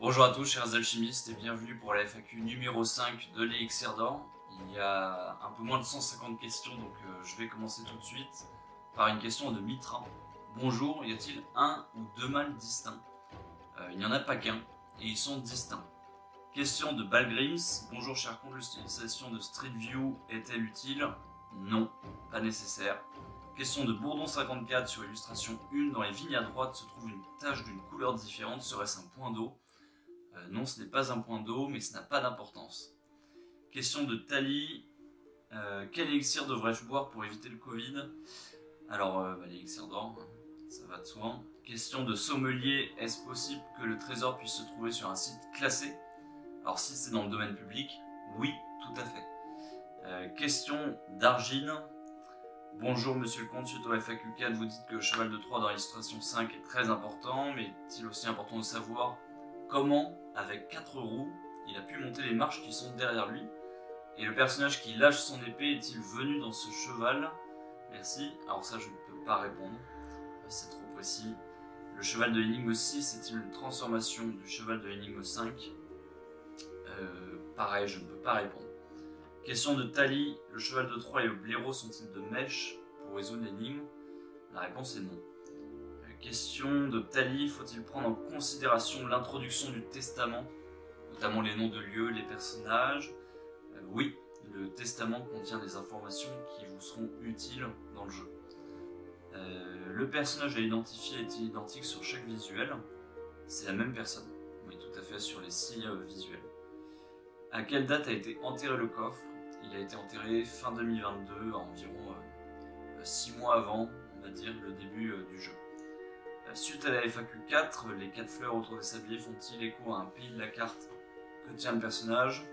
Bonjour à tous chers alchimistes et bienvenue pour la FAQ numéro 5 de l'Élixir d'Or. Il y a un peu moins de 150 questions donc je vais commencer tout de suite par une question de Mitra. Bonjour, y a-t-il un ou deux mâles distincts? Il n'y en a pas qu'un et ils sont distincts. Question de Balgrims. Bonjour cher compte, l'utilisation de Street View est-elle utile? Non, pas nécessaire. Question de Bourdon54 sur illustration 1. Dans les vignes à droite se trouve une tache d'une couleur différente, serait-ce un point d'eau? Non, ce n'est pas un point d'eau, mais ce n'a pas d'importance. Question de Tali. Quel élixir devrais-je boire pour éviter le Covid? Alors, l'élixir d'or, ça va de soi. Question de Sommelier. Est-ce possible que le trésor puisse se trouver sur un site classé? Alors, si c'est dans le domaine public, oui, tout à fait. Question d'Argine. Bonjour monsieur le comte, suite au FAQ4, vous dites que le cheval de Troie dans l'illustration 5 est très important, mais est-il aussi important de savoir comment, avec 4 roues, il a pu monter les marches qui sont derrière lui? Et le personnage qui lâche son épée est-il venu dans ce cheval? Merci. Alors ça, je ne peux pas répondre. C'est trop précis. Le cheval de l'énigme 6 est-il une transformation du cheval de l'énigme 5? Pareil, je ne peux pas répondre. Question de Tali. Le cheval de Troie et le blaireau sont-ils de mèche pour résoudre l'énigme? La réponse est non. Question de Tali, faut-il prendre en considération l'introduction du testament, notamment les noms de lieux, les personnages? Oui, le testament contient des informations qui vous seront utiles dans le jeu. Le personnage à identifier est-il identique sur chaque visuel? C'est la même personne, oui tout à fait sur les 6 visuels. À quelle date a été enterré le coffre? Il a été enterré fin 2022, à environ 6 mois avant, on va dire, le début du jeu. Suite à la FAQ 4, les 4 fleurs autour des sabliers font-ils écho à un pays de la carte que tient le personnage?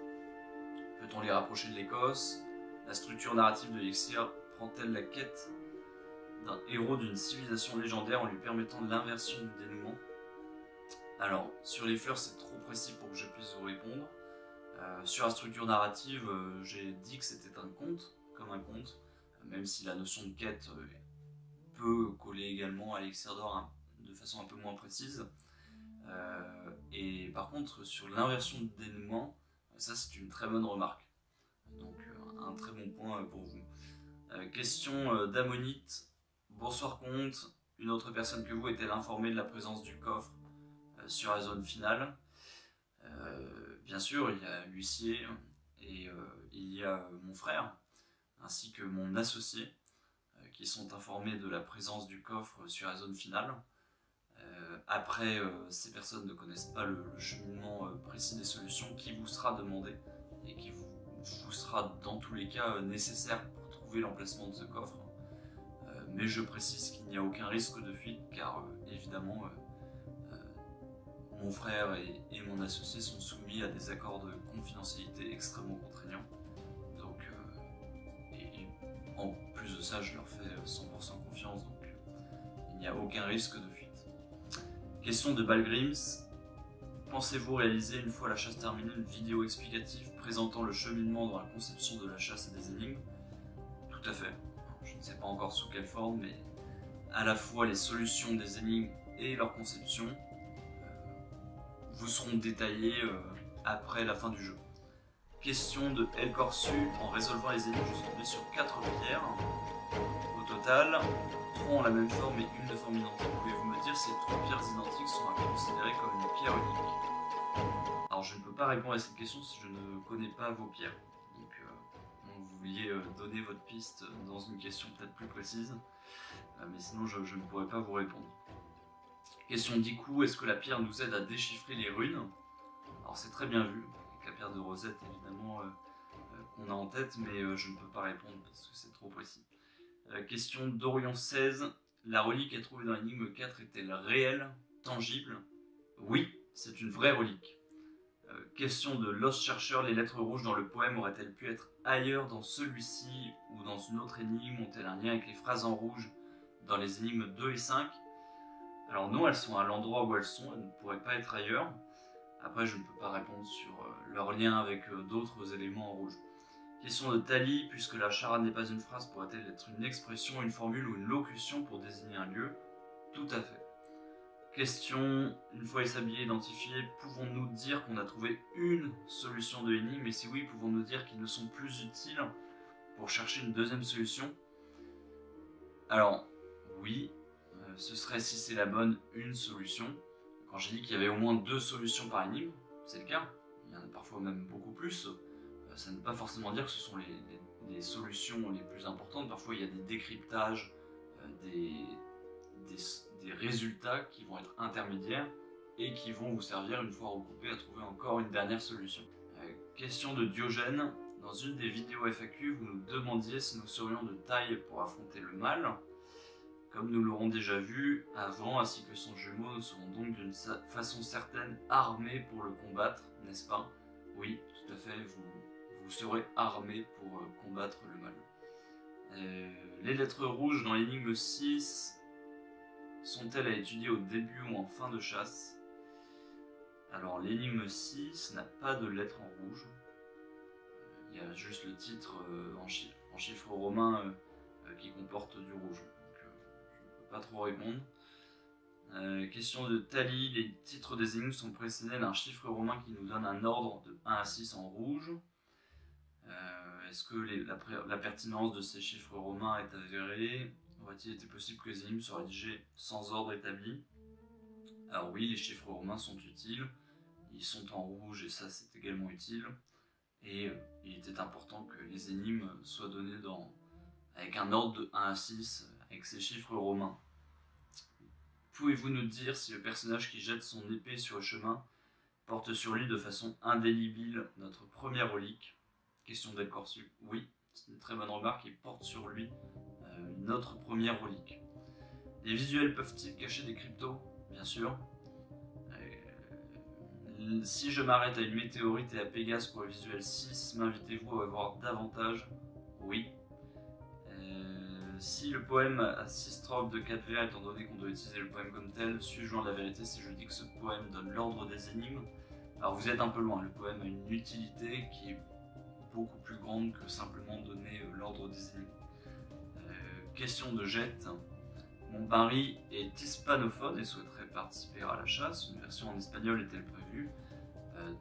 Peut-on les rapprocher de l'Écosse? La structure narrative de l'Élixir prend-elle la quête d'un héros d'une civilisation légendaire en lui permettant l'inversion du dénouement? Alors, sur les fleurs, c'est trop précis pour que je puisse vous répondre. Sur la structure narrative, j'ai dit que c'était un conte, comme un conte, même si la notion de quête peut coller également à l'Élixir d'Or de façon un peu moins précise. Et par contre, sur l'inversion de dénouement, ça c'est une très bonne remarque. Donc un très bon point pour vous. Question d'Ammonite. Bonsoir comte, une autre personne que vous est-elle informée de la présence du coffre sur la zone finale? Bien sûr, il y a l'huissier et il y a mon frère, ainsi que mon associé, qui sont informés de la présence du coffre sur la zone finale. Après, ces personnes ne connaissent pas le cheminement précis des solutions qui vous sera demandé et qui vous sera dans tous les cas nécessaire pour trouver l'emplacement de ce coffre. Mais je précise qu'il n'y a aucun risque de fuite car évidemment mon frère et mon associé sont soumis à des accords de confidentialité extrêmement contraignants. Donc, et en plus de ça, je leur fais 100% confiance, donc il n'y a aucun risque de fuite. Question de Balgrims. Pensez-vous réaliser, une fois la chasse terminée, une vidéo explicative présentant le cheminement dans la conception de la chasse et des énigmes? Tout à fait. Je ne sais pas encore sous quelle forme, mais à la fois les solutions des énigmes et leur conception vous seront détaillées après la fin du jeu. Question de El Corsu. En résolvant les énigmes, je suis tombé sur 4 pierres. Au total, 3 ont la même forme et une de forme identique. Pouvez-vous me dire si ces 3 pierres identiques sont à considérer comme une pierre unique? Alors je ne peux pas répondre à cette question si je ne connais pas vos pierres. Donc vous vouliez donner votre piste dans une question peut-être plus précise, mais sinon je ne pourrais pas vous répondre. Question d'Iku, est-ce que la pierre nous aide à déchiffrer les runes? Alors c'est très bien vu, avec la pierre de Rosette évidemment qu'on a en tête, mais je ne peux pas répondre parce que c'est trop précis. Question d'Orion 16, la relique est trouvée dans l'énigme 4 est-elle réelle, tangible? Oui, c'est une vraie relique. Question de Lost Chercheur, les lettres rouges dans le poème auraient-elles pu être ailleurs dans celui-ci ou dans une autre énigme? Ont-elles un lien avec les phrases en rouge dans les énigmes 2 et 5? Alors non, elles sont à l'endroit où elles sont, elles ne pourraient pas être ailleurs. Après, je ne peux pas répondre sur leur lien avec d'autres éléments en rouge. Question de Tali, puisque la charade n'est pas une phrase, pourrait-elle être une expression, une formule ou une locution pour désigner un lieu? Tout à fait. Question, une fois les sabliers identifiés, pouvons-nous dire qu'on a trouvé une solution de l'énigme? Et si oui, pouvons-nous dire qu'ils ne sont plus utiles pour chercher une deuxième solution? Alors, oui, ce serait, si c'est la bonne, une solution. Quand j'ai dit qu'il y avait au moins 2 solutions par énigme, c'est le cas. Il y en a parfois même beaucoup plus. Ça ne veut pas forcément dire que ce sont les solutions les plus importantes. Parfois, il y a des décryptages, des résultats qui vont être intermédiaires et qui vont vous servir, une fois recoupés, à trouver encore une dernière solution. Question de Diogène. Dans une des vidéos FAQ, vous nous demandiez si nous serions de taille pour affronter le mal. Comme nous l'aurons déjà vu, avant ainsi que son jumeau, nous serons donc d'une façon certaine armés pour le combattre, n'est-ce pas? Oui, tout à fait, vous serez armés pour combattre le mal. Les lettres rouges dans l'énigme 6 sont-elles à étudier au début ou en fin de chasse? Alors l'énigme 6 n'a pas de lettres en rouge. Il y a juste le titre en chiffres romains qui comporte du rouge. Donc je ne peux pas trop répondre. Question de Tali, les titres des énigmes sont précédés d'un chiffre romain qui nous donne un ordre de 1 à 6 en rouge. Est-ce que la pertinence de ces chiffres romains est avérée? Aurait-il été possible que les énigmes soient rédigées sans ordre établi? Alors oui, les chiffres romains sont utiles, ils sont en rouge et ça c'est également utile. Et il était important que les énigmes soient données avec un ordre de 1 à 6, avec ces chiffres romains. Pouvez-vous nous dire si le personnage qui jette son épée sur le chemin porte sur lui de façon indélébile notre première relique? Question d'El Corsu. Oui, c'est une très bonne remarque, il porte sur lui notre première relique. Les visuels peuvent-ils cacher des cryptos? Bien sûr. Si je m'arrête à une météorite et à Pégase pour le visuel 6, m'invitez-vous à avoir davantage? Oui. Si le poème a 6 strophes de 4 vers, étant donné qu'on doit utiliser le poème comme tel, suis-je loin de la vérité si je dis que ce poème donne l'ordre des énigmes? Alors vous êtes un peu loin, le poème a une utilité qui est beaucoup plus grande que simplement donner l'ordre des énigmes. Question de Jette. Mon mari est hispanophone et souhaiterait participer à la chasse. Une version en espagnol est-elle prévue?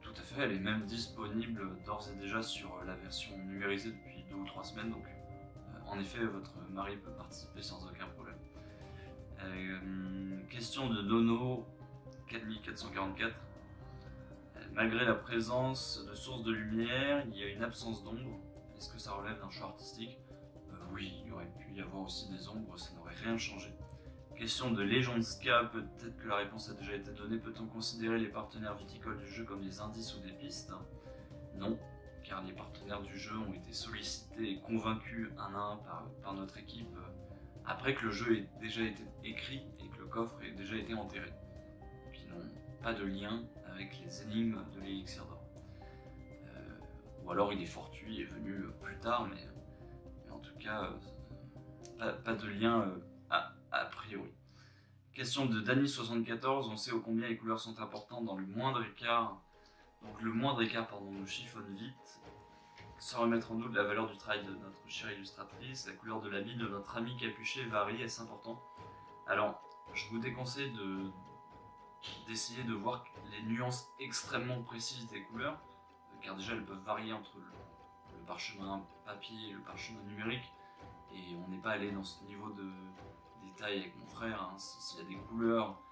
Tout à fait, elle est même disponible d'ores et déjà sur la version numérisée depuis 2 ou 3 semaines. Donc, en effet, votre mari peut participer sans aucun problème. Question de Dono 4444. Malgré la présence de sources de lumière, il y a une absence d'ombre. Est-ce que ça relève d'un choix artistique? Oui, il y aurait pu y avoir aussi des ombres, ça n'aurait rien changé. Question de Legendska, peut-être que la réponse a déjà été donnée. Peut-on considérer les partenaires viticoles du jeu comme des indices ou des pistes? Non, car les partenaires du jeu ont été sollicités et convaincus un à un par notre équipe après que le jeu ait déjà été écrit et que le coffre ait déjà été enterré. Donc ils n'ont pas de lien avec les énigmes de l'élixir d'or. Ou alors il est fortuit et est venu plus tard, mais en tout cas, pas de lien a priori. Question de Dany74, on sait ô combien les couleurs sont importantes dans le moindre écart. Donc le moindre écart, nous chiffonne vite. Sans remettre en doute la valeur du travail de notre chère illustratrice, la couleur de l'habit de notre ami capuché varie, est-ce important? Alors, je vous déconseille d'essayer de voir les nuances extrêmement précises des couleurs, car déjà elles peuvent varier entre le parchemin papier et le parchemin numérique, et on n'est pas allé dans ce niveau de détail avec mon frère. Hein. S'il y a des couleurs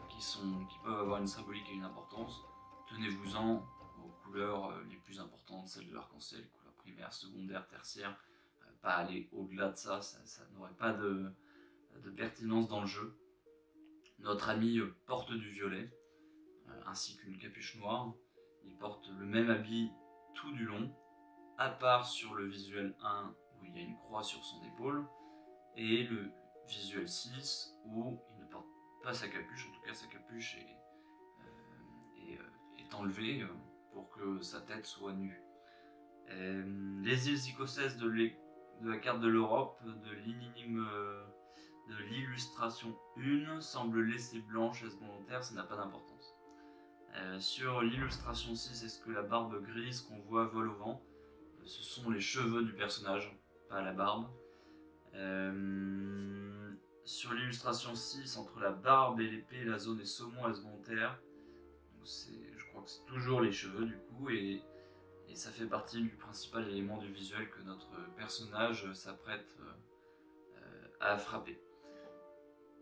qui peuvent avoir une symbolique et une importance, tenez-vous-en aux couleurs les plus importantes, celles de l'arc-en-ciel, les couleurs primaires, secondaires, tertiaires. Pas aller au-delà de ça, ça n'aurait pas de pertinence dans le jeu. Notre ami porte du violet, ainsi qu'une capuche noire. Il porte le même habit tout du long, à part sur le visuel 1 où il y a une croix sur son épaule, et le visuel 6 où il ne porte pas sa capuche, en tout cas sa capuche est enlevée pour que sa tête soit nue. Les îles écossaises de la carte de l'Europe, de l'illustration 1, semblent laisser blanche, est-ce volontaire? Ça n'a pas d'importance. Sur l'illustration 6, est-ce que la barbe grise qu'on voit vole au vent? Ce sont les cheveux du personnage, pas la barbe. Sur l'illustration 6, entre la barbe et l'épée, la zone est saumon est volontaire. Je crois que c'est toujours les cheveux du coup, et ça fait partie du principal élément du visuel que notre personnage s'apprête à frapper.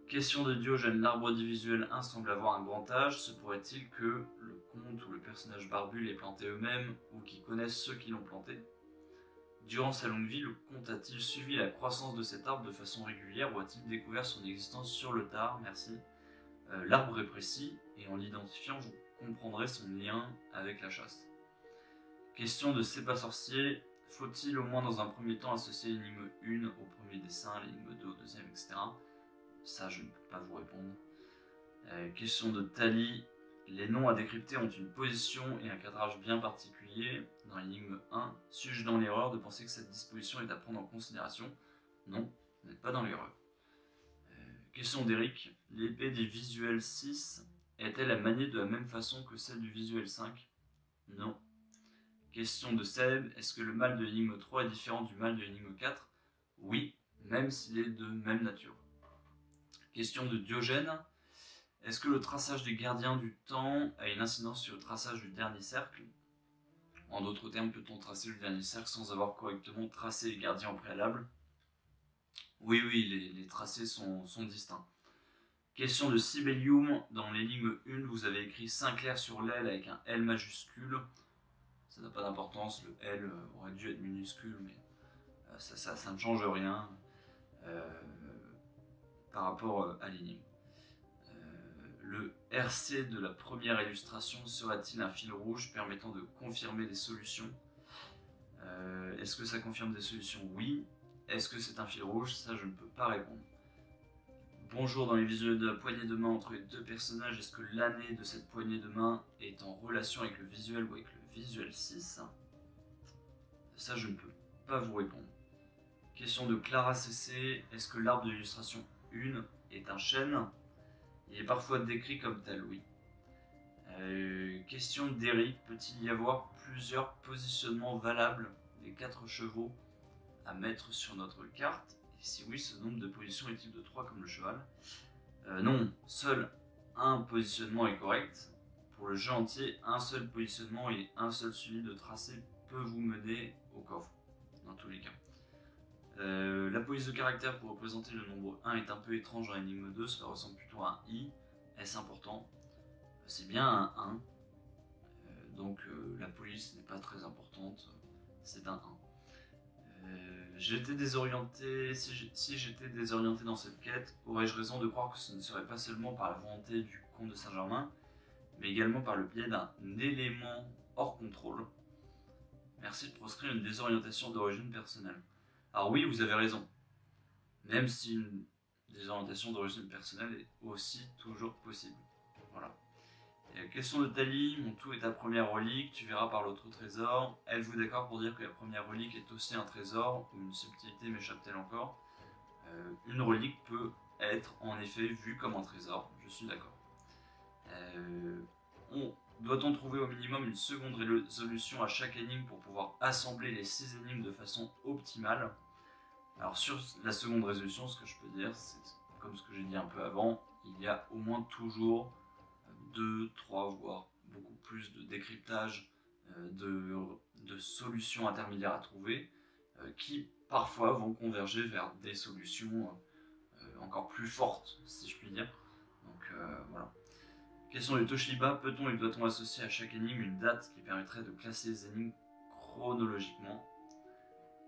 Question de Diogène, l'arbre dit visuel 1 semble avoir un grand âge, se pourrait-il que le comte ou le personnage barbu l'ait planté eux-mêmes ou qu'ils connaissent ceux qui l'ont planté? Durant sa longue vie, le comte a-t-il suivi la croissance de cet arbre de façon régulière ou a-t-il découvert son existence sur le tard? Merci. L'arbre est précis et en l'identifiant, vous comprendrez son lien avec la chasse. Question de C'est pas sorcier, faut-il au moins dans un premier temps associer l'énigme 1 au premier dessin, l'énigme 2 au deuxième, etc. Ça, je ne peux pas vous répondre. Question de Tali, les noms à décrypter ont une position et un cadrage bien particulier. Dans l'énigme 1, suis-je dans l'erreur de penser que cette disposition est à prendre en considération? Non, vous n'êtes pas dans l'erreur. Question d'Eric, l'épée des visuels 6 est-elle à manier de la même façon que celle du visuel 5? Non. Question de Seb, est-ce que le mal de l'énigme 3 est différent du mal de l'énigme 4? Oui, même s'il est de même nature. Question de Diogène, est-ce que le traçage des gardiens du temps a une incidence sur le traçage du dernier cercle? En d'autres termes, peut-on tracer le dernier cercle sans avoir correctement tracé les gardiens au préalable? Oui, les tracés sont distincts. Question de Sibelium, dans l'énigme 1, vous avez écrit Sinclair sur l'aile avec un L majuscule. Ça n'a pas d'importance, le L aurait dû être minuscule, mais ça ne change rien par rapport à l'énigme. Le RC de la première illustration sera-t-il un fil rouge permettant de confirmer des solutions? Est-ce que ça confirme des solutions? Oui. Est-ce que c'est un fil rouge? Ça, je ne peux pas répondre. Bonjour, dans les visuels de la poignée de main entre les deux personnages, est-ce que l'année de cette poignée de main est en relation avec le visuel ou avec le visuel 6? Ça, je ne peux pas vous répondre. Question de Clara CC, est-ce que l'arbre de l'illustration 1 est un chêne? Il est parfois décrit comme tel, oui. Question d'Eric, peut-il y avoir plusieurs positionnements valables des 4 chevaux à mettre sur notre carte? Et si oui, ce nombre de positions est-il de 3 comme le cheval? Non, seul un positionnement est correct. Pour le jeu entier, un seul positionnement et un seul suivi de tracé peut vous mener au coffre, dans tous les cas. La police de caractère pour représenter le nombre 1 est un peu étrange dans l'énigme 2, cela ressemble plutôt à un I. Est-ce important? C'est bien un 1, donc la police n'est pas très importante, c'est un 1. J'étais désorienté, si j'étais désorienté dans cette quête, aurais-je raison de croire que ce ne serait pas seulement par la volonté du comte de Saint-Germain, mais également par le biais d'un élément hors contrôle? Merci de proscrire une désorientation d'origine personnelle. Alors oui, vous avez raison, même si une désorientation d'origine personnelle est aussi toujours possible. Voilà. Question de Tali, mon tout est ta première relique, tu verras par l'autre trésor. Êtes-vous d'accord pour dire que la première relique est aussi un trésor, ou une subtilité m'échappe-t-elle encore? Une relique peut être en effet vue comme un trésor, je suis d'accord. Doit-on trouver au minimum une seconde résolution à chaque énigme pour pouvoir assembler les 6 énigmes de façon optimale? Alors sur la seconde résolution, ce que je peux dire, c'est comme ce que j'ai dit un peu avant, il y a au moins toujours 2, 3, voire beaucoup plus de décryptage de solutions intermédiaires à trouver qui parfois vont converger vers des solutions encore plus fortes, si je puis dire. Donc voilà. Question de Toshiba, peut-on et doit-on associer à chaque énigme une date qui permettrait de classer les énigmes chronologiquement?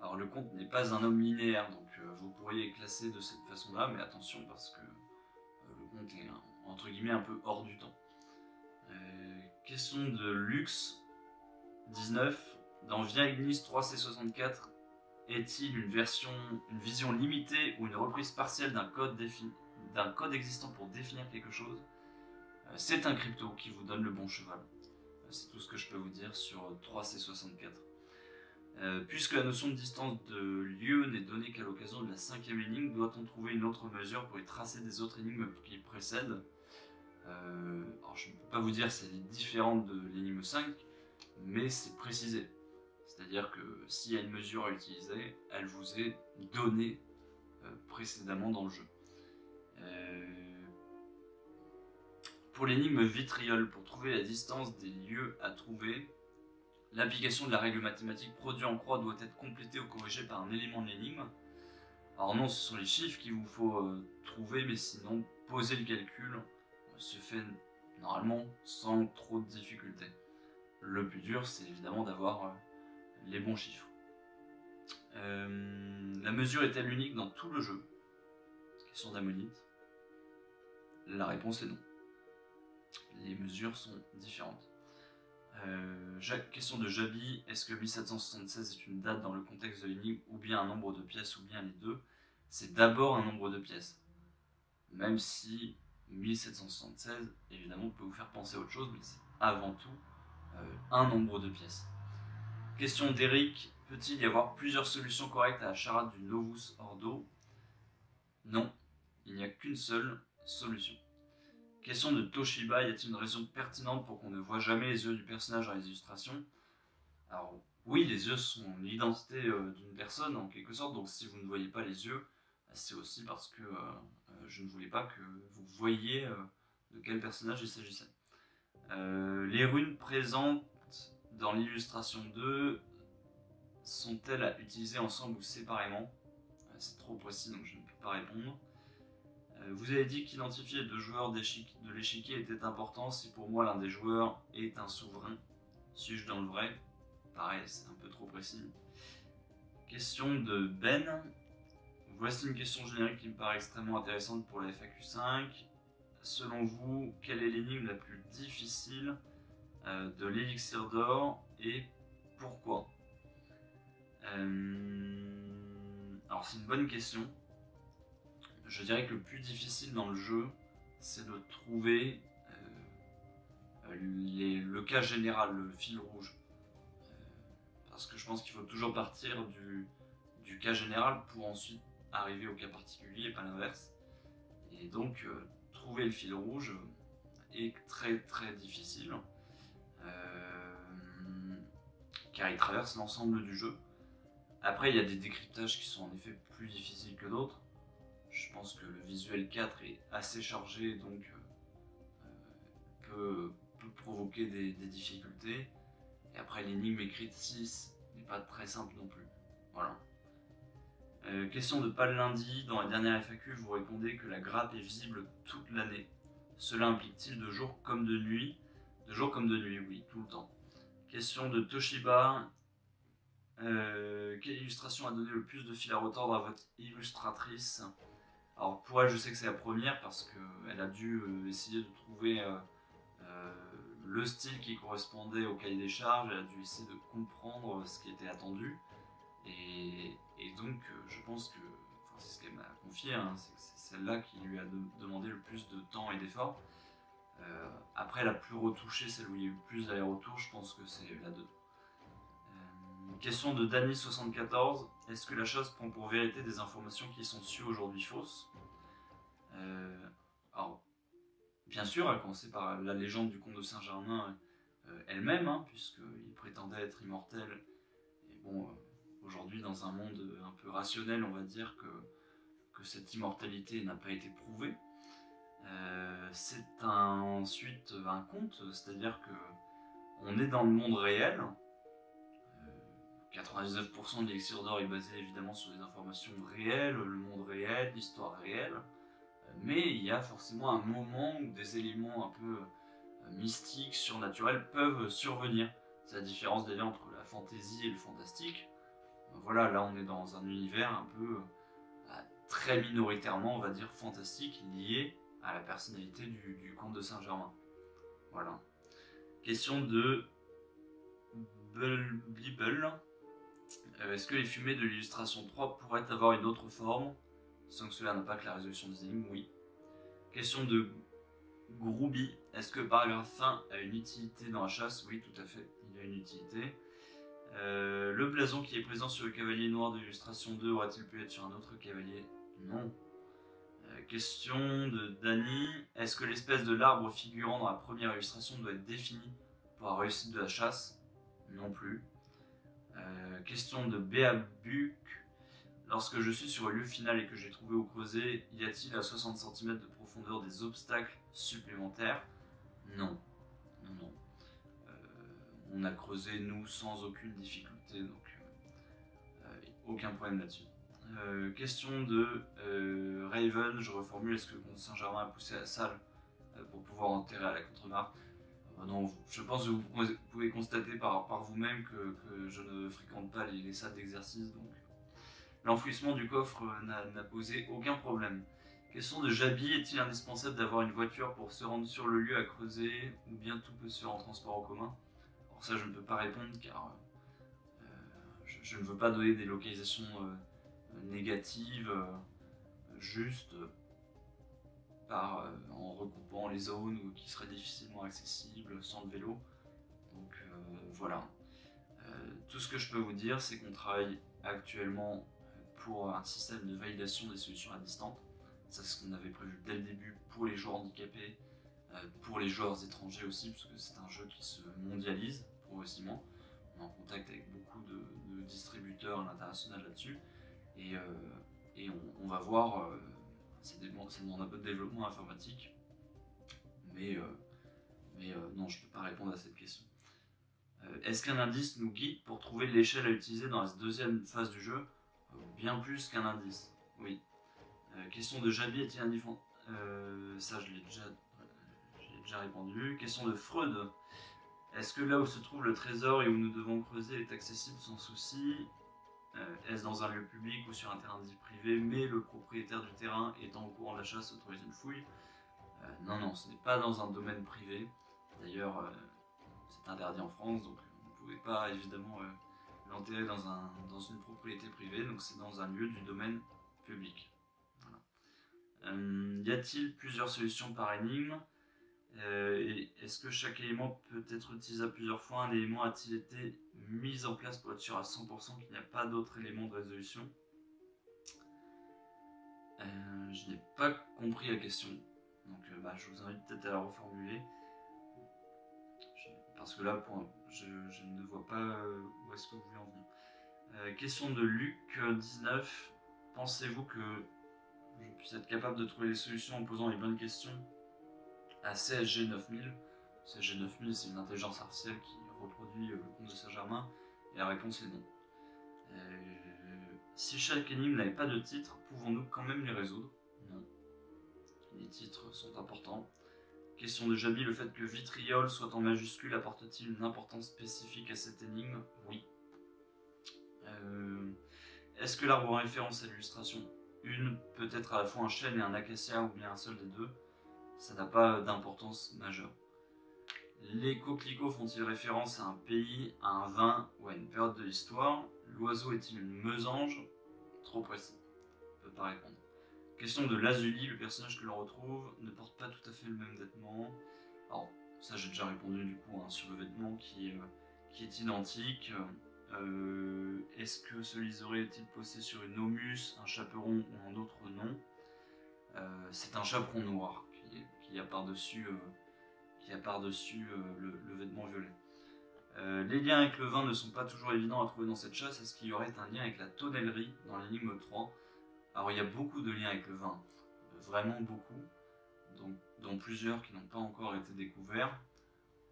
Alors le compte n'est pas un homme linéaire, donc vous pourriez classer de cette façon-là, mais attention parce que le compte est entre guillemets un peu hors du temps. Question de Lux 19, dans Via Ignis 3C64, est-il une vision limitée ou une reprise partielle d'un code existant pour définir quelque chose? C'est un crypto qui vous donne le bon cheval. C'est tout ce que je peux vous dire sur 3C64. Puisque la notion de distance de lieu n'est donnée qu'à l'occasion de la 5e énigme, doit-on trouver une autre mesure pour y tracer des autres énigmes qui précèdent? Alors je ne peux pas vous dire si elle est différente de l'énigme 5, mais c'est précisé. C'est-à-dire que s'il y a une mesure à utiliser, elle vous est donnée précédemment dans le jeu. Pour l'énigme vitriol, pour trouver la distance des lieux à trouver, l'application de la règle mathématique produit en croix doit être complétée ou corrigée par un élément de l'énigme. Alors non, ce sont les chiffres qu'il vous faut trouver, mais sinon, poser le calcul se fait normalement sans trop de difficultés. Le plus dur, c'est évidemment d'avoir les bons chiffres. La mesure est-elle unique dans tout le jeu? Question d'ammonite. La réponse est non. Les mesures sont différentes. Question de Jabi, est-ce que 1776 est une date dans le contexte de l'énigme, ou bien un nombre de pièces, ou bien les deux? C'est d'abord un nombre de pièces. Même si 1776, évidemment, peut vous faire penser à autre chose, mais c'est avant tout un nombre de pièces. Question d'Eric, peut-il y avoir plusieurs solutions correctes à la charade du Novus Ordo? Non, il n'y a qu'une seule solution. Question de Toshiba, y a-t-il une raison pertinente pour qu'on ne voit jamais les yeux du personnage dans les illustrations? Alors oui, les yeux sont l'identité d'une personne en quelque sorte, donc si vous ne voyez pas les yeux, c'est aussi parce que je ne voulais pas que vous voyiez de quel personnage il s'agissait. Les runes présentes dans l'illustration 2 sont-elles à utiliser ensemble ou séparément? C'est trop précis donc je ne peux pas répondre. Vous avez dit qu'identifier les deux joueurs de l'échiquier était important. Si pour moi l'un des joueurs est un souverain, suis-je dans le vrai? Pareil, c'est un peu trop précis. Question de Ben. Voici une question générique qui me paraît extrêmement intéressante pour la FAQ 5. Selon vous, quelle est l'énigme la plus difficile de l'élixir d'or et pourquoi? Alors c'est une bonne question. Je dirais que le plus difficile dans le jeu, c'est de trouver le cas général, le fil rouge. Parce que je pense qu'il faut toujours partir du cas général pour ensuite arriver au cas particulier et pas l'inverse. Et donc, trouver le fil rouge est très très difficile. Car il traverse l'ensemble du jeu. Après, il y a des décryptages qui sont en effet plus difficiles que d'autres. Je pense que le visuel 4 est assez chargé, donc peut provoquer des difficultés. Et après, l'énigme écrite 6 n'est pas très simple non plus. Voilà. Question de Pas le lundi, dans la dernière FAQ, vous répondez que la grappe est visible toute l'année. Cela implique-t-il de jour comme de nuit? De jour comme de nuit, oui, tout le temps. Question de Toshiba. Quelle illustration a donné le plus de fil à retordre à votre illustratrice? Alors pour elle, je sais que c'est la première parce qu'elle a dû essayer de trouver le style qui correspondait au cahier des charges, elle a dû essayer de comprendre ce qui était attendu. Et donc je pense que, enfin, c'est ce qu'elle m'a confié, hein, c'est celle-là qui lui a demandé le plus de temps et d'efforts. Après la plus retouchée, celle où il y a eu le plus d'aller-retour, je pense que c'est la 2. Question de Dany74, est-ce que la chose prend pour vérité des informations qui sont sues aujourd'hui fausses? Alors, bien sûr, à commencer par la légende du comte de Saint-Germain elle-même, hein, puisqu'il prétendait être immortel. Et bon, aujourd'hui, dans un monde un peu rationnel, on va dire que cette immortalité n'a pas été prouvée. C'est ensuite un conte, c'est-à-dire que on est dans le monde réel. 99% de l'élixir d'or est basé évidemment sur des informations réelles, le monde réel, l'histoire réelle. Mais il y a forcément un moment où des éléments un peu mystiques, surnaturels peuvent survenir. C'est la différence d'ailleurs entre la fantaisie et le fantastique. Voilà, là on est dans un univers un peu très minoritairement, on va dire, fantastique, lié à la personnalité du comte de Saint-Germain. Voilà. Question de Blibble. Est-ce que les fumées de l'illustration 3 pourraient avoir une autre forme, sans que cela n'impacte la résolution des énigmes? Oui. Question de Grouby. Est-ce que le paragraphe 1 a une utilité dans la chasse? Oui, tout à fait, il a une utilité. Le blason qui est présent sur le cavalier noir de l'illustration 2 aurait-il pu être sur un autre cavalier? Non. Question de Dany. Est-ce que l'espèce de l'arbre figurant dans la première illustration doit être définie pour la réussite de la chasse? Non plus. Question de Béabuc. Lorsque je suis sur le lieu final et que j'ai trouvé au creuset, y a-t-il à 60 cm de profondeur des obstacles supplémentaires? Non. Non, non. On a creusé, nous, sans aucune difficulté, donc aucun problème là-dessus. Question de Raven, je reformule, est-ce que le comte Saint-Germain a poussé la salle pour pouvoir enterrer à la contre-mare? Non, je pense que vous pouvez constater par vous-même que je ne fréquente pas les salles d'exercice, donc l'enfouissement du coffre n'a posé aucun problème. Question de Jabi, est-il indispensable d'avoir une voiture pour se rendre sur le lieu à creuser, ou bien tout peut se faire en transport en commun? Alors ça, je ne peux pas répondre car je ne veux pas donner des localisations négatives, juste en recoupant les zones qui seraient difficilement accessibles sans le vélo. Donc voilà. Tout ce que je peux vous dire, c'est qu'on travaille actuellement pour un système de validation des solutions à distance. Ça, c'est ce qu'on avait prévu dès le début pour les joueurs handicapés, pour les joueurs étrangers aussi, parce que c'est un jeu qui se mondialise progressivement. On est en contact avec beaucoup de distributeurs à l'international là-dessus, et on va voir, ça demande un peu de développement informatique, mais non, je ne peux pas répondre à cette question. Est-ce qu'un indice nous guide pour trouver l'échelle à utiliser dans la deuxième phase du jeu? Bien plus qu'un indice, oui. Question de Jabi, est-il indifférent? Ça, je l'ai déjà répondu. Question de Freud. Est-ce que là où se trouve le trésor et où nous devons creuser est accessible sans souci? Est-ce dans un lieu public ou sur un terrain dit privé, mais le propriétaire du terrain étant au courant de la chasse autorise une fouille? Non, non, ce n'est pas dans un domaine privé. D'ailleurs, c'est interdit en France, donc vous ne pouvez pas évidemment l'enterrer dans une propriété privée, donc c'est dans un lieu du domaine public. Voilà. Y a-t-il plusieurs solutions par énigme? Est-ce que chaque élément peut être utilisable plusieurs fois? Un élément a-t-il été mis en place pour être sûr à 100% qu'il n'y a pas d'autres éléments de résolution? Je n'ai pas compris la question, donc je vous invite peut-être à la reformuler. Parce que là, je ne vois pas où est-ce que vous voulez en venir. Question de Luc19. Pensez-vous que je puisse être capable de trouver les solutions en posant les bonnes questions à CSG 9000? CSG 9000, c'est une intelligence artificielle qui reproduit le comte de Saint-Germain, et la réponse est non. Si chaque énigme n'avait pas de titre, pouvons-nous quand même les résoudre? Non. Les titres sont importants. Question de Jabi, le fait que vitriol soit en majuscule apporte-t-il une importance spécifique à cette énigme? Oui. Est-ce que l'arbre en référence à l'illustration une peut être à la fois un chêne et un acacia ou bien un seul des deux? Ça n'a pas d'importance majeure. Les coquelicots font-ils référence à un pays, à un vin ou à une période de l'histoire? L'oiseau est-il une mésange? Trop précis. Je ne peux pas répondre. Question de Lazuli, le personnage que l'on retrouve ne porte pas tout à fait le même vêtement. Alors, ça j'ai déjà répondu du coup sur le vêtement qui est identique. Est-ce que ce liseré est-il posé sur une aumus, un chaperon ou un autre nom? C'est un chaperon noir qui a par-dessus le vêtement violet. Les liens avec le vin ne sont pas toujours évidents à trouver dans cette chasse. Est-ce qu'il y aurait un lien avec la tonnellerie dans l'énigme 3? Alors il y a beaucoup de liens avec le vin, vraiment beaucoup, dont plusieurs qui n'ont pas encore été découverts.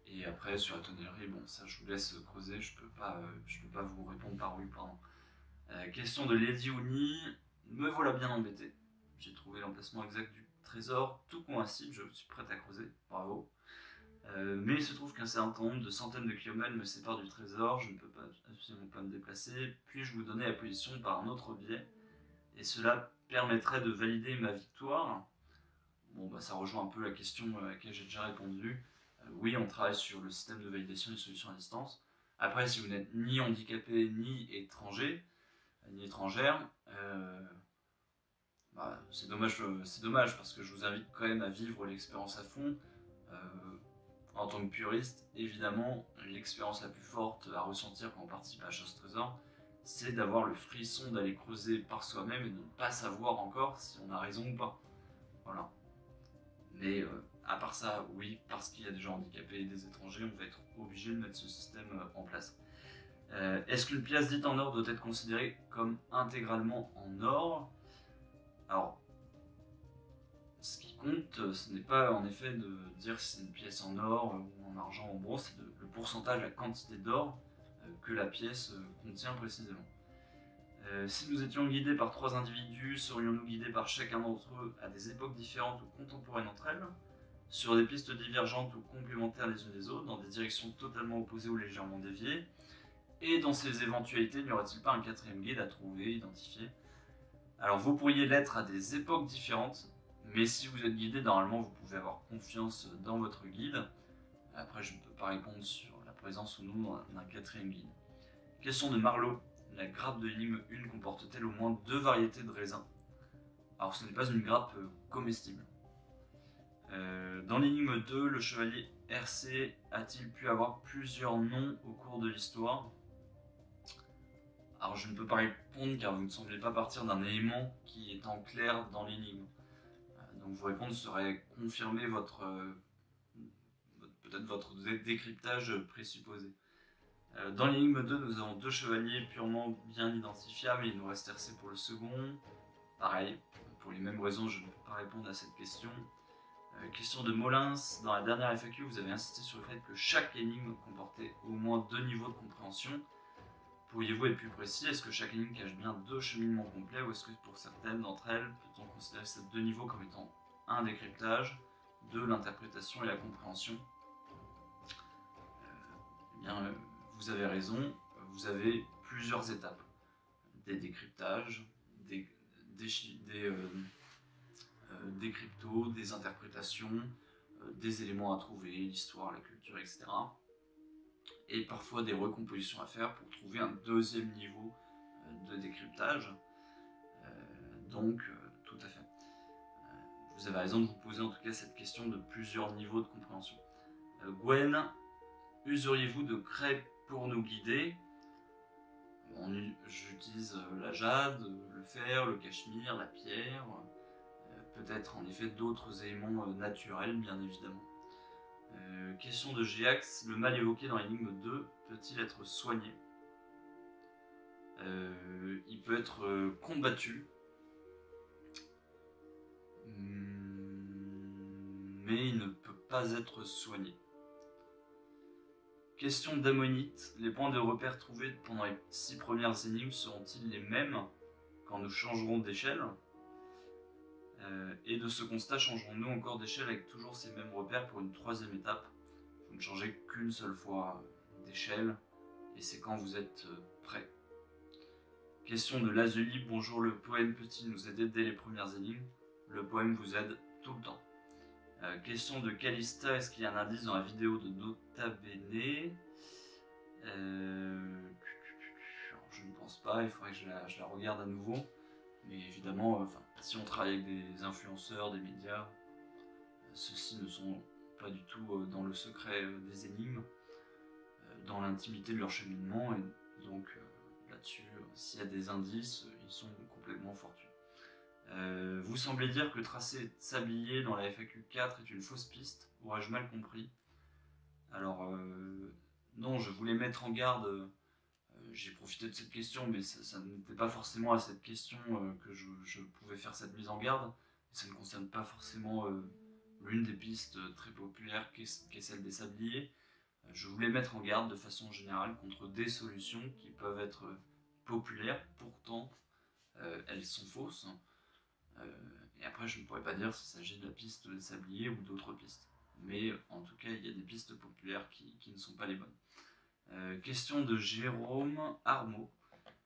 Et après sur la tonnellerie, bon ça je vous laisse creuser, je peux pas vous répondre par oui, pardon. Question de Lady Ouni, me voilà bien embêté. J'ai trouvé l'emplacement exact du trésor, tout coïncide, je suis prêt à creuser, bravo. Mais il se trouve qu'un certain nombre de centaines de kilomètres me séparent du trésor, je ne peux absolument pas me déplacer. Puis-je vous donner la position par un autre biais? Et cela permettrait de valider ma victoire. Bon, ça rejoint un peu la question à laquelle j'ai déjà répondu. Oui, on travaille sur le système de validation des solutions à distance. Après, si vous n'êtes ni handicapé, ni étranger, ni étrangère, c'est dommage parce que je vous invite quand même à vivre l'expérience à fond. En tant que puriste, évidemment, l'expérience la plus forte à ressentir quand on participe à la chasse au trésor, c'est d'avoir le frisson d'aller creuser par soi-même et de ne pas savoir encore si on a raison ou pas. Voilà. Mais à part ça, oui, parce qu'il y a des gens handicapés et des étrangers, on va être obligé de mettre ce système en place. Est-ce qu'une pièce dite en or doit être considérée comme intégralement en or? Alors, ce qui compte, ce n'est pas en effet de dire si c'est une pièce en or ou en argent ou en bronze, c'est le pourcentage, la quantité d'or que la pièce contient précisément. Si nous étions guidés par 3 individus, serions-nous guidés par chacun d'entre eux à des époques différentes ou contemporaines entre elles, sur des pistes divergentes ou complémentaires les unes des autres, dans des directions totalement opposées ou légèrement déviées? Et dans ces éventualités, n'y aurait-il pas un quatrième guide à trouver, identifier? Alors vous pourriez l'être à des époques différentes, mais si vous êtes guidé, normalement vous pouvez avoir confiance dans votre guide. Après je ne peux pas répondre sur la présence ou non d'un quatrième guide. Question de Marlowe. La grappe de l'énigme 1 comporte-t-elle au moins 2 variétés de raisins? Alors ce n'est pas une grappe comestible. Dans l'énigme 2, le chevalier RC a-t-il pu avoir plusieurs noms au cours de l'histoire? Alors je ne peux pas répondre car vous ne semblez pas partir d'un élément qui est en clair dans l'énigme. Donc vos réponses seraient confirmer peut-être votre décryptage présupposé. Dans l'énigme 2, nous avons 2 chevaliers purement bien identifiables, il nous reste RC pour le second. Pareil, pour les mêmes raisons, je ne peux pas répondre à cette question. Question de Molins, dans la dernière FAQ, vous avez insisté sur le fait que chaque énigme comportait au moins 2 niveaux de compréhension. Pourriez-vous être plus précis? Est-ce que chaque énigme cache bien 2 cheminements complets ou est-ce que pour certaines d'entre elles, peut-on considérer ces 2 niveaux comme étant un décryptage, 2 l'interprétation et la compréhension? Eh bien, vous avez raison, vous avez plusieurs étapes. Des décryptages, des cryptos, des interprétations, des éléments à trouver, l'histoire, la culture, etc. Et parfois des recompositions à faire pour trouver un deuxième niveau de décryptage. Donc, tout à fait. Vous avez raison de vous poser en tout cas cette question de plusieurs niveaux de compréhension. Gwen, useriez-vous de crêpes pour nous guider? J'utilise la jade, le fer, le cachemire, la pierre, peut-être en effet d'autres éléments naturels bien évidemment. Question de Géax, le mal évoqué dans l'énigme 2 peut-il être soigné? Il peut être combattu, mais il ne peut pas être soigné. Question d'Ammonite, les points de repère trouvés pendant les 6 premières énigmes seront-ils les mêmes quand nous changerons d'échelle? Et de ce constat, changerons-nous encore d'échelle avec toujours ces mêmes repères pour une 3e étape? Vous ne changez qu'une seule fois d'échelle, et c'est quand vous êtes prêt. Question de Lazuli, bonjour, le poème peut-il nous aider dès les premières énigmes? Le poème vous aide tout le temps. Question de Calista, est-ce qu'il y a un indice dans la vidéo de Nota Bene? Je ne pense pas, il faudrait que je la regarde à nouveau. Mais évidemment, si on travaille avec des influenceurs, des médias, ceux-ci ne sont pas du tout dans le secret des énigmes, dans l'intimité de leur cheminement, et donc là-dessus, s'il y a des indices, ils sont complètement fortuits. Vous semblez dire que tracer sablier dans la FAQ 4 est une fausse piste, aurais-je mal compris? Alors, non, je voulais mettre en garde, j'ai profité de cette question, mais ça n'était pas forcément à cette question que je pouvais faire cette mise en garde, et ça ne concerne pas forcément l'une des pistes très populaires qui est celle des sabliers. Je voulais mettre en garde de façon générale contre des solutions qui peuvent être populaires, pourtant elles sont fausses. Et après, je ne pourrais pas dire s'il s'agit de la piste des sabliers ou d'autres pistes. Mais en tout cas, il y a des pistes populaires qui ne sont pas les bonnes. Question de Jérôme Armaud.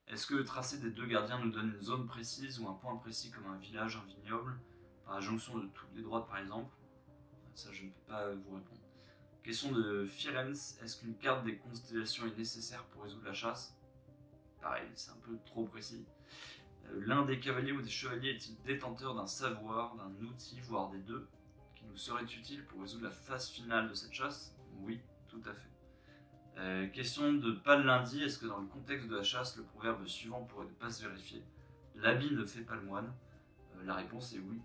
Est-ce que le tracé des 2 gardiens nous donne une zone précise ou un point précis comme un village, un vignoble, par la jonction de toutes les droites par exemple? Ça, je ne peux pas vous répondre. Question de Firenze. Est-ce qu'une carte des constellations est nécessaire pour résoudre la chasse? Pareil, c'est un peu trop précis. L'un des cavaliers ou des chevaliers est-il détenteur d'un savoir, d'un outil, voire des 2, qui nous serait utile pour résoudre la phase finale de cette chasse? Oui, tout à fait. Question de Palundi, est-ce que dans le contexte de la chasse, le proverbe suivant pourrait ne pas se vérifier? L'habit ne fait pas le moine. La réponse est oui.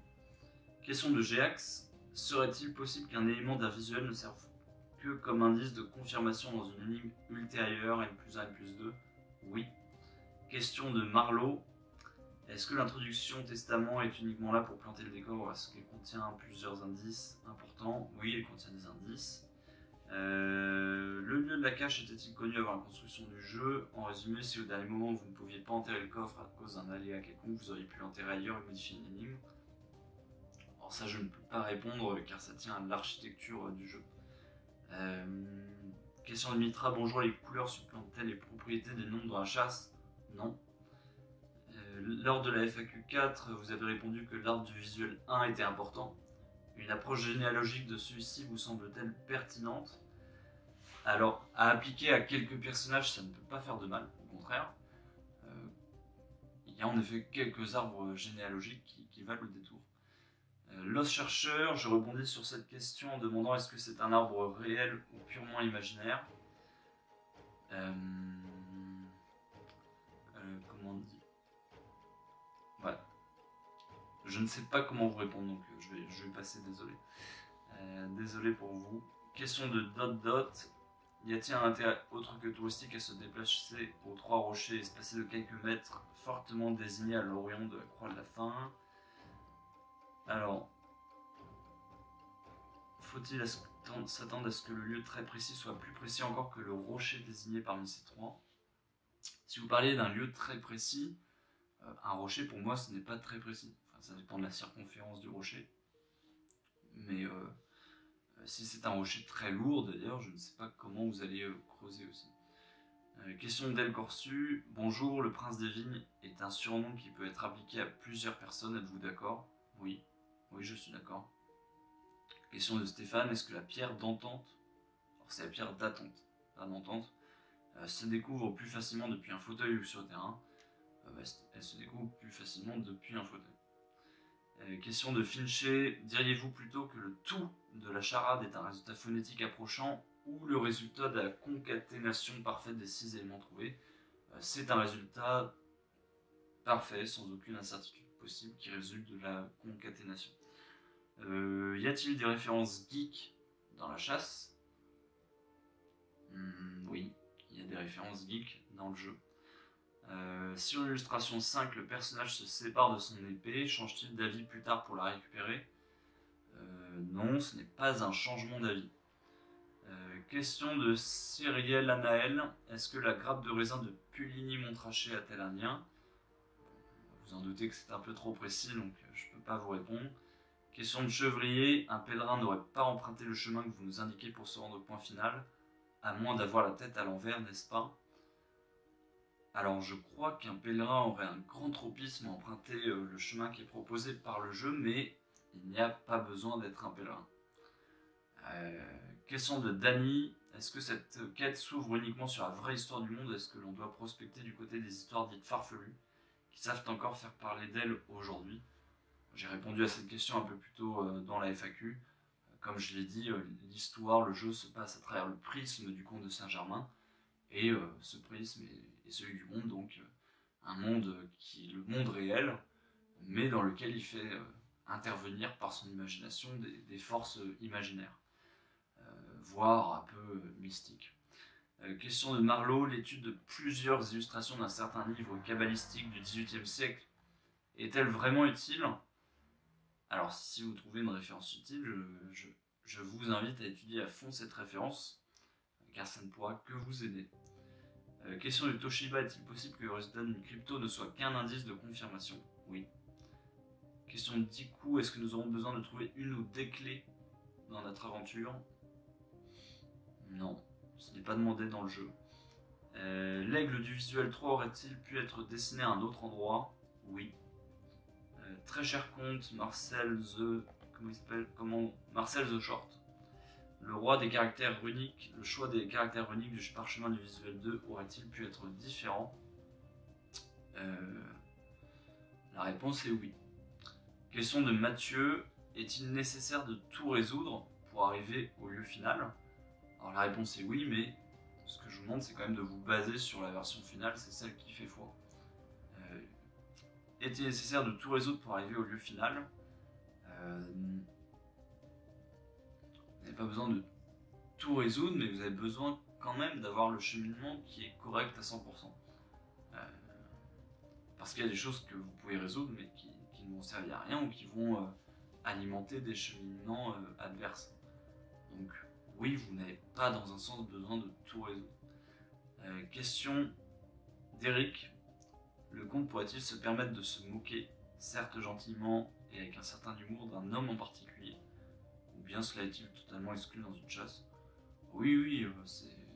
Question de Géax, serait-il possible qu'un élément d'un visuel ne serve que comme indice de confirmation dans une énigme ultérieure, N+1, N+2? Oui. Question de Marlowe. Est-ce que l'introduction testament est uniquement là pour planter le décor ou est-ce qu'elle contient plusieurs indices importants? Oui, elle contient des indices. Le lieu de la cache était-il connu avant la construction du jeu? En résumé, si au dernier moment vous ne pouviez pas enterrer le coffre à cause d'un aléa quelconque, vous auriez pu l'enterrer ailleurs et modifier une énigme. Alors ça je ne peux pas répondre car ça tient à l'architecture du jeu. Question de Mitra, bonjour, les couleurs supplantent-elles les propriétés des nombres dans la chasse? Non. Lors de la FAQ 4, vous avez répondu que l'arbre du visuel 1 était important. Une approche généalogique de celui-ci vous semble-t-elle pertinente? Alors, à appliquer à quelques personnages, ça ne peut pas faire de mal, au contraire. Il y a en effet quelques arbres généalogiques qui valent le détour. Lost Chercheur, je rebondis sur cette question en demandant est-ce que c'est un arbre réel ou purement imaginaire? Comment on dit? Ouais. Je ne sais pas comment vous répondre, donc je vais passer, désolé. Désolé pour vous. Question de Dot. Y a-t-il un intérêt autre que touristique à se déplacer aux 3 rochers espacés de quelques mètres, fortement désignés à l'orient de la croix de la faim? Alors, faut-il s'attendre à ce que le lieu très précis soit plus précis encore que le rocher désigné parmi ces 3? Si vous parlez d'un lieu très précis, un rocher pour moi ce n'est pas très précis. Enfin, ça dépend de la circonférence du rocher. Mais si c'est un rocher très lourd d'ailleurs, je ne sais pas comment vous allez creuser aussi. Question d'El Corsu. Bonjour, le prince des vignes est un surnom qui peut être appliqué à plusieurs personnes, êtes-vous d'accord? Oui, oui je suis d'accord. Question de Stéphane, est-ce que la pierre d'entente, alors c'est la pierre d'attente, pas d'entente, se découvre plus facilement depuis un fauteuil ou sur le terrain? Elle se découvre plus facilement depuis un fauteuil. Question de Fincher, diriez-vous plutôt que le tout de la charade est un résultat phonétique approchant ou le résultat de la concaténation parfaite des 6 éléments trouvés? C'est un résultat parfait, sans aucune incertitude possible, qui résulte de la concaténation. Y a-t-il des références geeks dans la chasse? Oui, il y a des références geeks dans le jeu. Sur l'illustration 5, le personnage se sépare de son épée, change-t-il d'avis plus tard pour la récupérer? Non, ce n'est pas un changement d'avis. Question de Cyriel Anaël, est-ce que la grappe de raisin de Puligny Montrachet a-t-elle un lien? Vous en doutez que c'est un peu trop précis, donc je ne peux pas vous répondre. Question de Chevrier, un pèlerin n'aurait pas emprunté le chemin que vous nous indiquez pour se rendre au point final, à moins d'avoir la tête à l'envers, n'est-ce pas? Alors je crois qu'un pèlerin aurait un grand tropisme à emprunter le chemin qui est proposé par le jeu, mais il n'y a pas besoin d'être un pèlerin. Question de Dany, est-ce que cette quête s'ouvre uniquement sur la vraie histoire du monde? Est-ce que l'on doit prospecter du côté des histoires dites farfelues, qui savent encore faire parler d'elles aujourd'hui? J'ai répondu à cette question un peu plus tôt dans la FAQ. Comme je l'ai dit, l'histoire, le jeu se passe à travers le prisme du comte de Saint-Germain, et ce prisme est celui du monde, donc un monde qui est le monde réel, mais dans lequel il fait intervenir par son imagination des forces imaginaires, voire un peu mystiques. Question de Marlowe, l'étude de plusieurs illustrations d'un certain livre kabbalistique du XVIIIe siècle est-elle vraiment utile? Alors si vous trouvez une référence utile, je vous invite à étudier à fond cette référence, car ça ne pourra que vous aider. Question de Toshiba, est-il possible que le résultat d'une crypto ne soit qu'un indice de confirmation? Oui. Question de Diku, est-ce que nous aurons besoin de trouver une ou des clés dans notre aventure? Non, ce n'est pas demandé dans le jeu. L'aigle du visuel 3 aurait-il pu être dessiné à un autre endroit? Oui. Très cher compte, Marcel the... Comment il s'appelle? Marcel the Short. Le roi des caractères runiques, le choix des caractères runiques du parchemin du visuel 2 aurait-il pu être différent? La réponse est oui. Question de Mathieu, est-il nécessaire de tout résoudre pour arriver au lieu final? Alors la réponse est oui, mais ce que je vous demande c'est quand même de vous baser sur la version finale, c'est celle qui fait foi. Est-il nécessaire de tout résoudre pour arriver au lieu final? Vous n'avez pas besoin de tout résoudre, mais vous avez besoin quand même d'avoir le cheminement qui est correct à 100%. Parce qu'il y a des choses que vous pouvez résoudre, mais qui ne vont servir à rien ou qui vont alimenter des cheminements adverses. Donc oui, vous n'avez pas dans un sens besoin de tout résoudre. Question d'Eric. Le conte pourrait-il se permettre de se moquer, certes gentiment et avec un certain humour, d'un homme en particulier? Ou bien cela est-il totalement exclu dans une chasse? Oui,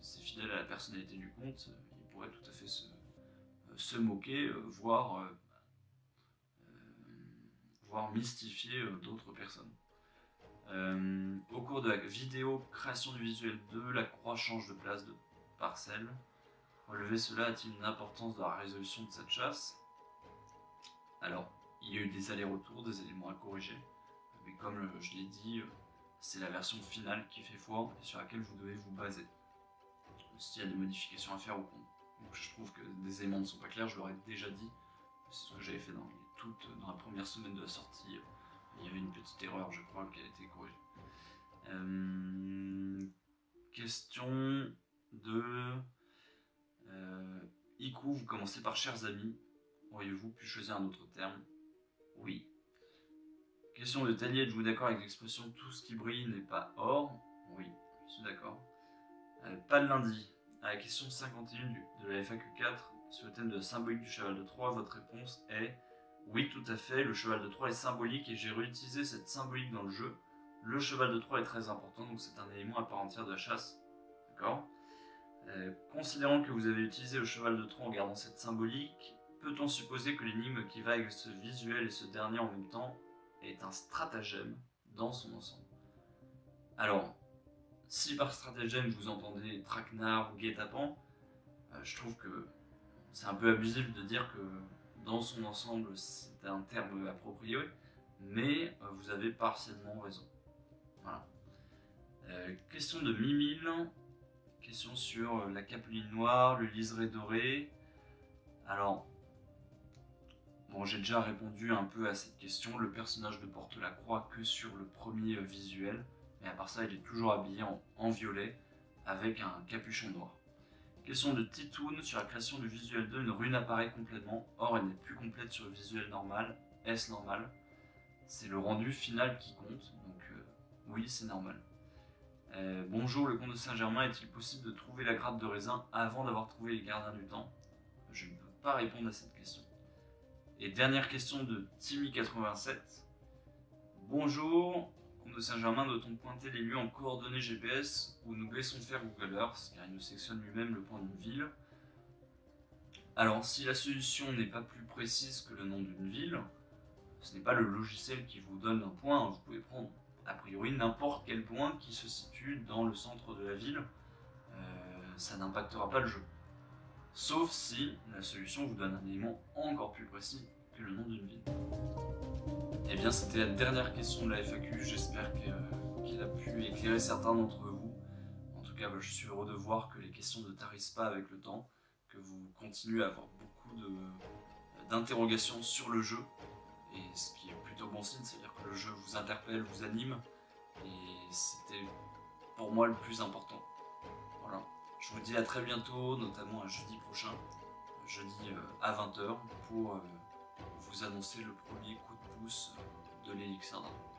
c'est fidèle à la personnalité du conte, il pourrait tout à fait se moquer, voire mystifier d'autres personnes. Au cours de la vidéo création du visuel 2, la croix change de place de parcelle. Relever cela a-t-il une importance dans la résolution de cette chasse? Alors, il y a eu des allers-retours, des éléments à corriger, mais comme je l'ai dit, c'est la version finale qui fait foi et sur laquelle vous devez vous baser. S'il y a des modifications à faire ou donc je trouve que des éléments ne sont pas clairs, je l'aurais déjà dit. C'est ce que j'avais fait dans la première semaine de la sortie. Il y avait une petite erreur, je crois, qui a été corrigée. Question de Iku, vous commencez par chers amis. Auriez-vous pu choisir un autre terme? Oui. Question de Tali, êtes-vous d'accord avec l'expression tout ce qui brille n'est pas or? Oui, je suis d'accord. Pas de lundi. À la question 51 de la FAQ 4 sur le thème de la symbolique du cheval de Troie, votre réponse est oui, tout à fait, le cheval de Troie est symbolique et j'ai réutilisé cette symbolique dans le jeu. Le cheval de Troie est très important, donc c'est un élément à part entière de la chasse. D'accord. Considérant que vous avez utilisé le cheval de Troie en gardant cette symbolique, peut-on supposer que l'énigme qui va avec ce visuel et ce dernier en même temps est un stratagème dans son ensemble? Alors, si par stratagème vous entendez traquenard ou guet-apens, je trouve que c'est un peu abusif de dire que dans son ensemble c'est un terme approprié, mais vous avez partiellement raison. Voilà. Question de Mimile, question sur la capeline noire, le liseré doré. Alors, bon, j'ai déjà répondu un peu à cette question. Le personnage ne porte la croix que sur le premier visuel, mais à part ça, il est toujours habillé en violet avec un capuchon noir. Question de Titoun, sur la création du visuel 2, une rune apparaît complètement, or elle n'est plus complète sur le visuel normal. Est-ce normal? C'est le rendu final qui compte, donc oui, c'est normal. Bonjour, le comte de Saint-Germain, est-il possible de trouver la grappe de raisin avant d'avoir trouvé les gardiens du temps? Je ne peux pas répondre à cette question. Et dernière question de Timmy87. Bonjour, comte de Saint-Germain, doit-on pointer les lieux en coordonnées GPS ou nous laissons faire Google Earth, car il nous sélectionne lui-même le point d'une ville? Alors, si la solution n'est pas plus précise que le nom d'une ville, ce n'est pas le logiciel qui vous donne un point, vous pouvez prendre a priori n'importe quel point qui se situe dans le centre de la ville, ça n'impactera pas le jeu. Sauf si la solution vous donne un élément encore plus précis que le nom d'une ville. Et bien c'était la dernière question de la FAQ, j'espère qu'il a pu éclairer certains d'entre vous. En tout cas, je suis heureux de voir que les questions ne tarissent pas avec le temps, que vous continuez à avoir beaucoup d'interrogations sur le jeu, et ce qui est plutôt bon signe, c'est-à-dire que le jeu vous interpelle, vous anime, et c'était pour moi le plus important. Voilà. Je vous dis à très bientôt, notamment à jeudi prochain, jeudi à 20 h, pour vous annoncer le premier coup de pouce de l'Elixir d'Argent.